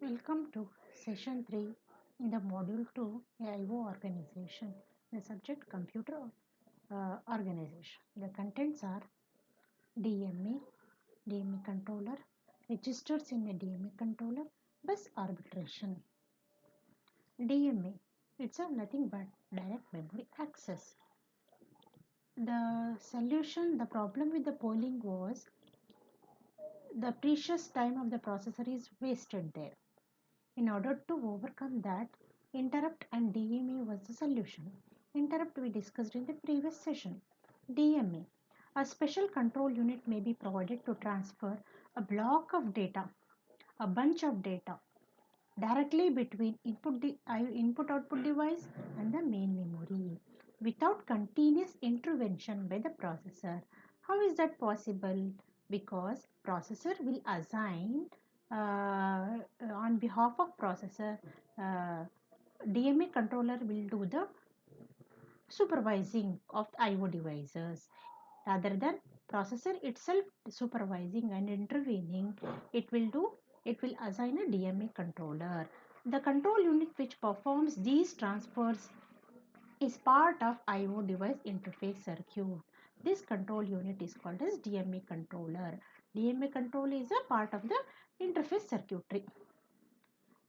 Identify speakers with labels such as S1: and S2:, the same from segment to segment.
S1: Welcome to session 3 in the module 2 AIO organization. The subject computer organization. The contents are DMA, DMA controller, registers in a DMA controller, bus arbitration. DMA, it's a nothing but direct memory access. The problem with the polling was the precious time of the processor is wasted there. In order to overcome that, interrupt and DMA was the solution. Interrupt we discussed in the previous session. DMA, a special control unit may be provided to transfer a block of data, a bunch of data, directly between input output device and the main memory without continuous intervention by the processor. How is that possible? Because processor will assign on behalf of processor, DMA controller will do the supervising of IO devices rather than processor itself supervising and intervening. It will assign a DMA controller. The control unit which performs these transfers is part of IO device interface circuit. This control unit is called as DMA controller. DMA control is a part of the interface circuitry.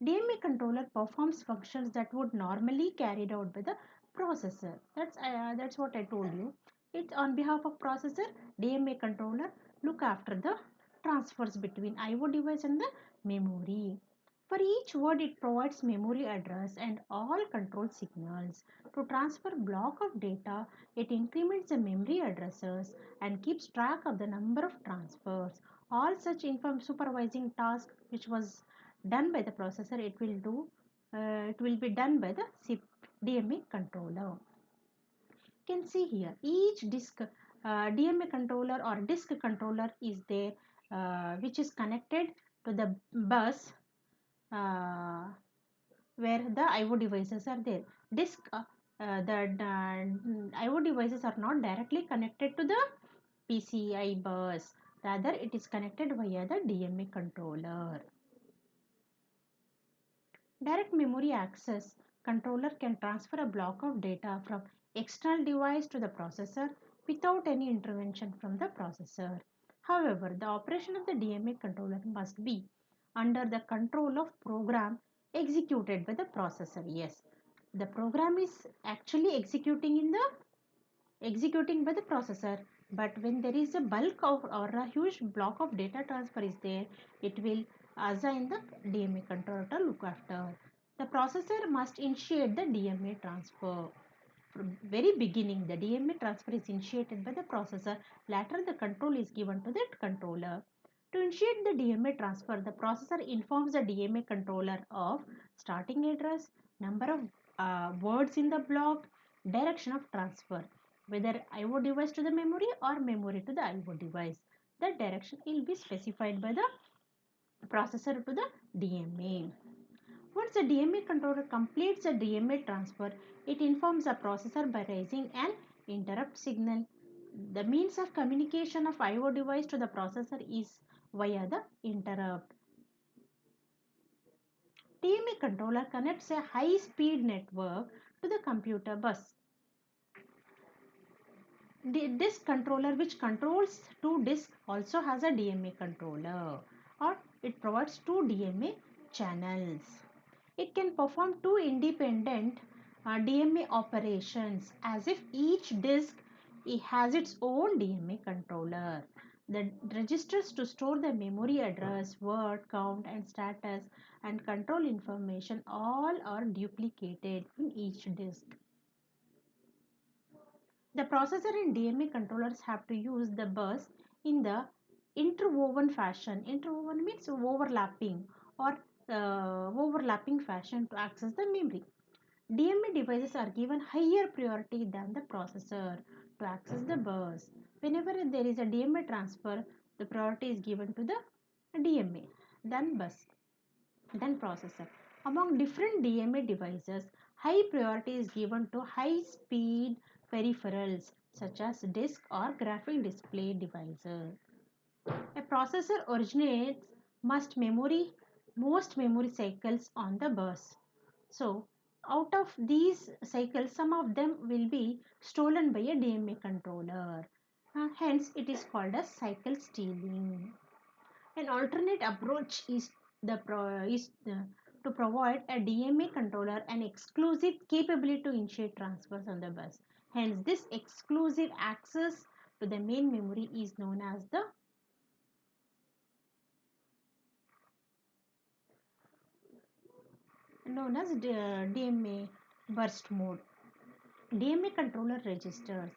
S1: DMA controller performs functions that would normally carried out by the processor. That's what I told you. It's on behalf of processor. DMA controller look after the transfers between IO device and the memory. For each word, it provides memory address and all control signals. To transfer block of data, it increments the memory addresses and keeps track of the number of transfers. All such supervising task which was done by the processor, it will be done by the DMA controller. You can see here each disk DMA controller or disk controller is there, which is connected to the bus where the IO devices are there. The IO devices are not directly connected to the PCI bus, rather it is connected via the DMA controller. Direct memory access controller can transfer a block of data from external device to the processor without any intervention from the processor. However, the operation of the DMA controller must be under the control of program executed by the processor. Yes, the program is actually executing by the processor, but when there is a bulk of or a huge block of data transfer is there, it will assign the DMA controller to look after. The processor must initiate the DMA transfer. From very beginning, the DMA transfer is initiated by the processor. Later, the control is given to the controller. To initiate the DMA transfer, the processor informs the DMA controller of starting address, number of words in the block, direction of transfer, whether IO device to the memory or memory to the IO device. That direction will be specified by the processor to the DMA. Once the DMA controller completes the DMA transfer, it informs the processor by raising an interrupt signal. The means of communication of IO device to the processor is via the interrupt. DMA controller connects a high-speed network to the computer bus. This controller which controls two disks also has a DMA controller, or it provides two DMA channels. It can perform two independent DMA operations as if each disk has its own DMA controller. The registers to store the memory address, word count and status and control information all are duplicated in each disk. The processor and DMA controllers have to use the bus in the interwoven fashion. Interwoven means overlapping or overlapping fashion to access the memory. DMA devices are given higher priority than the processor to access the bus. Whenever there is a DMA transfer, the priority is given to the DMA, then bus, then processor. Among different DMA devices, high priority is given to high speed peripherals such as disk or graphic display devices. A processor originates most memory cycles on the bus. So, out of these cycles, some of them will be stolen by a DMA controller. Hence, it is called as cycle stealing. An alternate approach is to provide a DMA controller an exclusive capability to initiate transfers on the bus. Hence, this exclusive access to the main memory is known as DMA burst mode. DMA controller registers.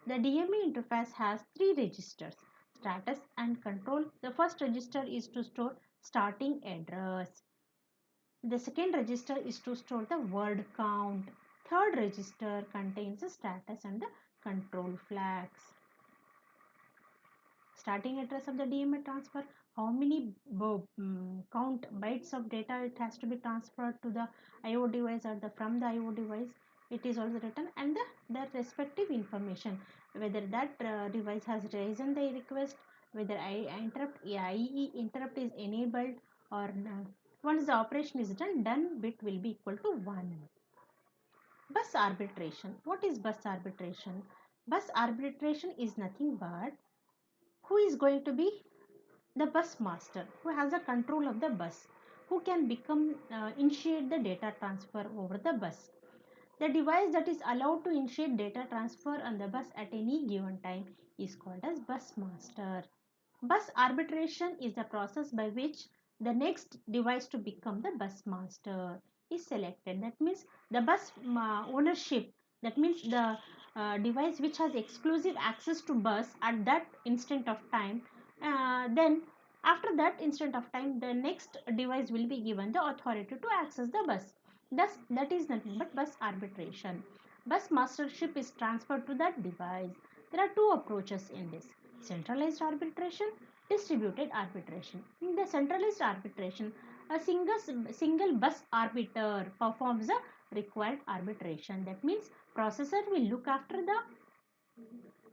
S1: The DMA interface has three registers, status and control. The first register is to store starting address. The second register is to store the word count. Third register contains the status and the control flags. Starting address of the DMA transfer, how many count bytes of data it has to be transferred to the IO device or from the IO device, it is also written, and the respective information, whether that device has raised the request, whether IE interrupt is enabled or not. Once the operation is done bit will be equal to 1. Bus arbitration. What is bus arbitration? Bus arbitration is nothing but who is going to be the bus master, who has a control of the bus, who can initiate the data transfer over the bus. The device that is allowed to initiate data transfer on the bus at any given time is called as bus master. Bus arbitration is the process by which the next device to become the bus master is selected. That means the bus ownership, that means the device which has exclusive access to bus at that instant of time, then after that instant of time the next device will be given the authority to access the bus. Thus that is nothing but bus arbitration. Bus mastership is transferred to that device. There are two approaches in this: centralized arbitration, distributed arbitration. In the centralized arbitration, a single bus arbiter performs the required arbitration. That means processor will look after the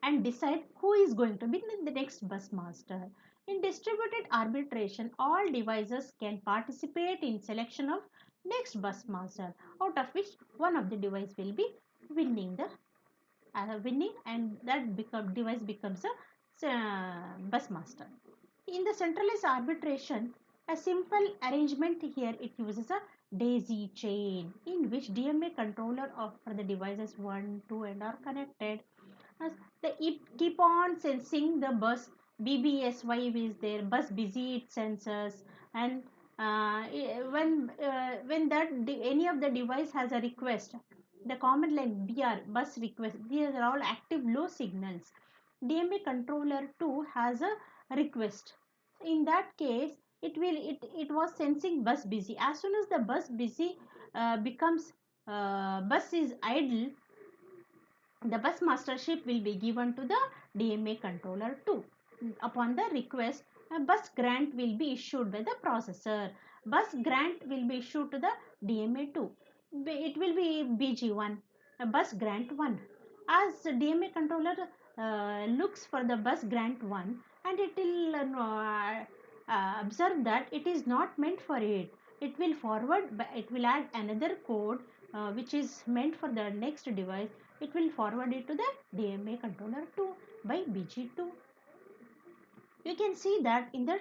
S1: and decide who is going to be the next bus master. In distributed arbitration, all devices can participate in selection of next bus master, out of which one of the device will be winning, and that device becomes a bus master. In the centralized arbitration, a simple arrangement here, it uses a daisy chain in which DMA controller of for the devices 1, 2 and are connected. As it keep on sensing the bus BBSY is there, bus busy it senses, and when any of the device has a request, the command line BR bus request, these are all active low signals. DMA controller 2 has a request. In that case, it was sensing bus busy. As soon as the bus busy becomes bus is idle, the bus mastership will be given to the DMA controller 2. Upon the request, a bus grant will be issued by the processor. Bus grant will be issued to the DMA 2. It will be BG1, a bus grant 1. As the DMA controller looks for the bus grant 1, and it will observe that it is not meant for it. It will forward, it will add another code which is meant for the next device. It will forward it to the DMA controller 2 by BG2. You can see that in the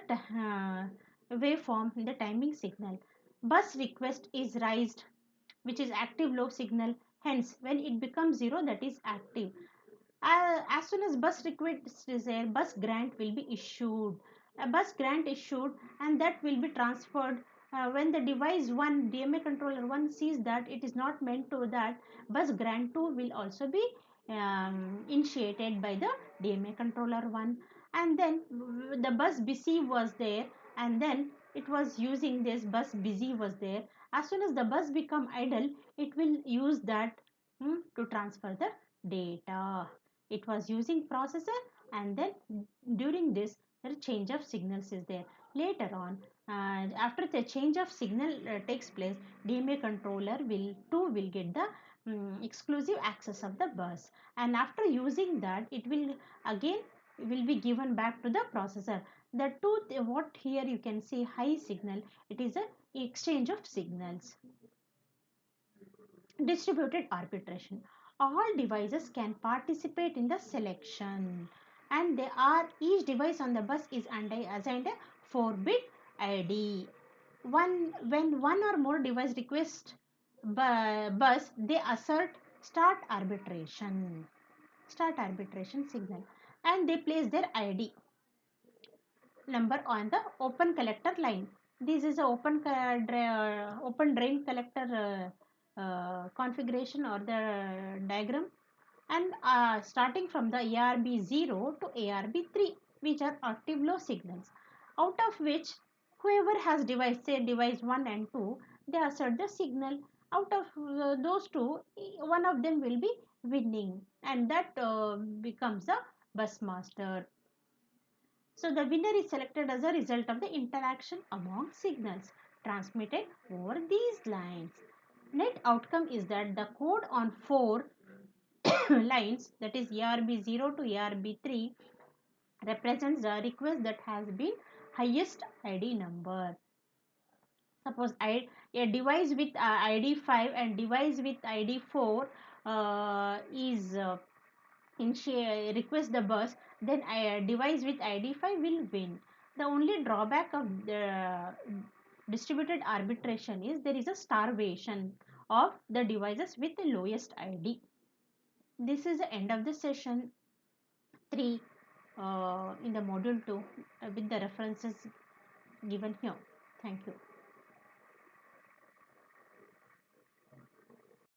S1: waveform, in the timing signal, bus request is raised, which is active low signal. Hence, when it becomes 0, that is active. As soon as bus request is there, bus grant will be issued. A bus grant issued, and that will be transferred. When the device 1, DMA controller 1 sees that it is not meant to that, bus grant 2 will also be initiated by the DMA controller 1. And then the bus busy was there, and then it was using this bus busy was there. As soon as the bus become idle, it will use that to transfer the data. It was using processor, and then during this the change of signals is there. Later on, after the change of signal takes place, DMA controller will get the exclusive access of the bus, and after using that, it will again will be given back to the processor. The two, what here you can see high signal, it is a exchange of signals. Distributed arbitration. All devices can participate in the selection, and they are, each device on the bus is assigned a 4-bit ID. When one or more device request bus, they assert start arbitration signal, and they place their ID number on the open collector line. This is a open drain collector configuration or the diagram, and starting from the ARB0 to ARB3, which are active low signals, out of which whoever has device, say device 1 and 2, they assert the signal. Out of those two, one of them will be winning, and that becomes the bus master. So the winner is selected as a result of the interaction among signals transmitted over these lines. Net outcome is that the code on 4 lines, that is ARB0 to ARB3, represents the request that has been highest ID number. Suppose a device with ID 5 and device with ID 4 is request the bus, then a device with ID 5 will win. The only drawback of the distributed arbitration is there is a starvation of the devices with the lowest ID. This is the end of the session 3 in the module 2 with the references given here. Thank you.